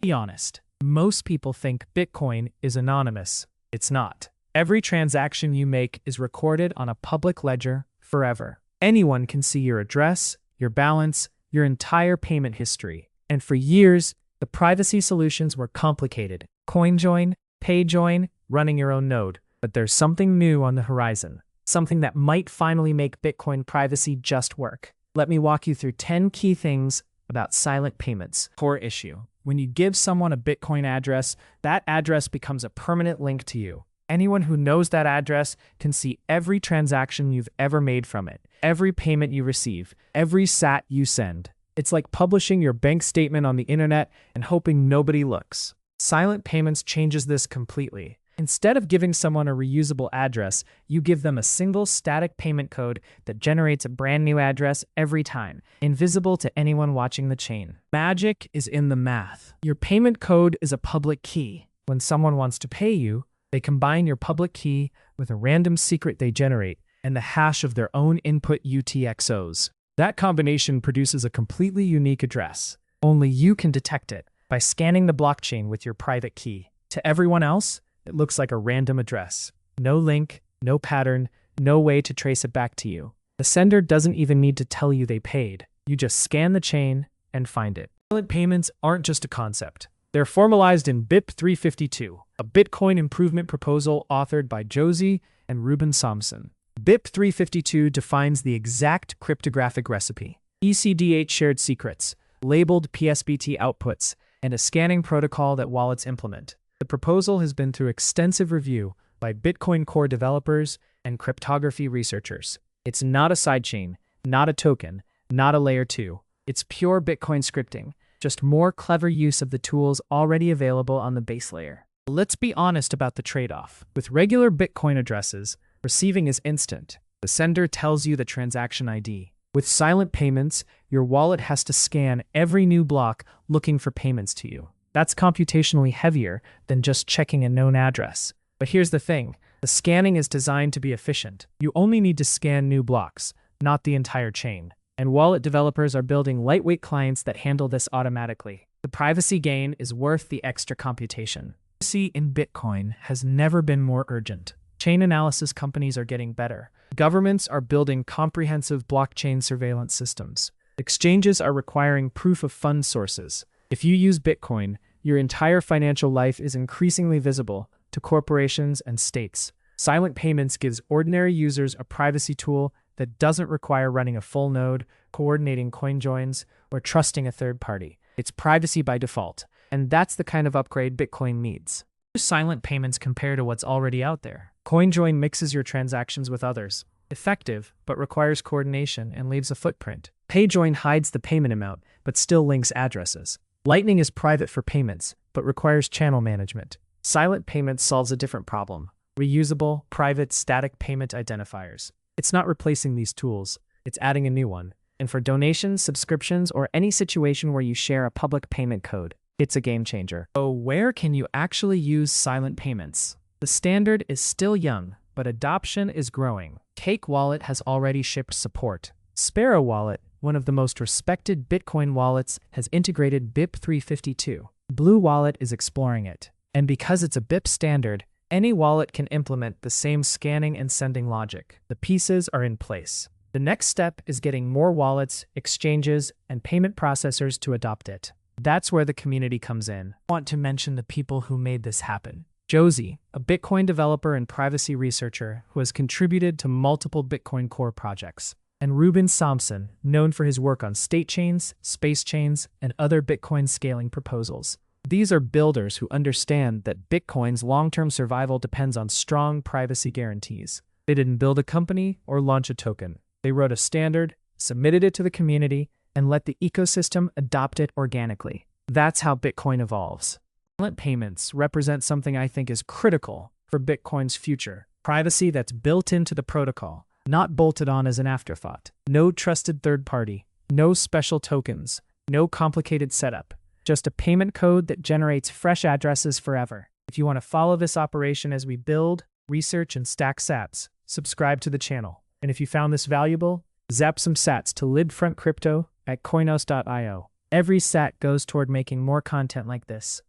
Be honest. Most people think Bitcoin is anonymous. It's not. Every transaction you make is recorded on a public ledger forever. Anyone can see your address, your balance, your entire payment history. And for years, the privacy solutions were complicated. CoinJoin, PayJoin, running your own node. But there's something new on the horizon. Something that might finally make Bitcoin privacy just work. Let me walk you through 10 key things about silent payments. Core issue. When you give someone a Bitcoin address, that address becomes a permanent link to you. Anyone who knows that address can see every transaction you've ever made from it, every payment you receive, every sat you send. It's like publishing your bank statement on the internet and hoping nobody looks. Silent payments changes this completely. Instead of giving someone a reusable address, you give them a single static payment code that generates a brand new address every time, invisible to anyone watching the chain. Magic is in the math. Your payment code is a public key. When someone wants to pay you, they combine your public key with a random secret they generate and the hash of their own input UTXOs. That combination produces a completely unique address. Only you can detect it by scanning the blockchain with your private key. To everyone else, it looks like a random address. No link, no pattern, no way to trace it back to you. The sender doesn't even need to tell you they paid. You just scan the chain and find it. Silent payments aren't just a concept. They're formalized in BIP-352, a Bitcoin improvement proposal authored by Josie and Ruben Samson. BIP-352 defines the exact cryptographic recipe, ECDH shared secrets, labeled PSBT outputs, and a scanning protocol that wallets implement. The proposal has been through extensive review by Bitcoin core developers and cryptography researchers. It's not a sidechain, not a token, not a layer 2. It's pure Bitcoin scripting, just more clever use of the tools already available on the base layer. Let's be honest about the trade-off. With regular Bitcoin addresses, receiving is instant. The sender tells you the transaction ID. With silent payments, your wallet has to scan every new block looking for payments to you. That's computationally heavier than just checking a known address. But here's the thing, the scanning is designed to be efficient. You only need to scan new blocks, not the entire chain. And wallet developers are building lightweight clients that handle this automatically. The privacy gain is worth the extra computation. Privacy in Bitcoin has never been more urgent. Chain analysis companies are getting better. Governments are building comprehensive blockchain surveillance systems. Exchanges are requiring proof of fund sources. If you use Bitcoin, your entire financial life is increasingly visible to corporations and states. Silent payments gives ordinary users a privacy tool that doesn't require running a full node, coordinating CoinJoins, or trusting a third party. It's privacy by default, and that's the kind of upgrade Bitcoin needs. How do silent payments compare to what's already out there? CoinJoin mixes your transactions with others. Effective, but requires coordination and leaves a footprint. PayJoin hides the payment amount, but still links addresses. Lightning is private for payments, but requires channel management. Silent payments solves a different problem. Reusable, private, static payment identifiers. It's not replacing these tools, it's adding a new one. And for donations, subscriptions, or any situation where you share a public payment code, it's a game changer. So where can you actually use silent payments? The standard is still young, but adoption is growing. Cake Wallet has already shipped support. Sparrow Wallet, one of the most respected Bitcoin wallets, has integrated BIP-352. Blue Wallet is exploring it. And because it's a BIP standard, any wallet can implement the same scanning and sending logic. The pieces are in place. The next step is getting more wallets, exchanges, and payment processors to adopt it. That's where the community comes in. I want to mention the people who made this happen. Josie, a Bitcoin developer and privacy researcher who has contributed to multiple Bitcoin core projects. And Ruben Samson, known for his work on state chains, space chains, and other Bitcoin scaling proposals. These are builders who understand that Bitcoin's long-term survival depends on strong privacy guarantees. They didn't build a company or launch a token. They wrote a standard, submitted it to the community, and let the ecosystem adopt it organically. That's how Bitcoin evolves. Silent payments represent something I think is critical for Bitcoin's future. Privacy that's built into the protocol, not bolted on as an afterthought. No trusted third party, no special tokens, no complicated setup. Just a payment code that generates fresh addresses forever. If you want to follow this operation as we build, research, and stack sats, subscribe to the channel. And if you found this valuable, zap some sats to Lidfront Crypto at coinos.io. Every sat goes toward making more content like this.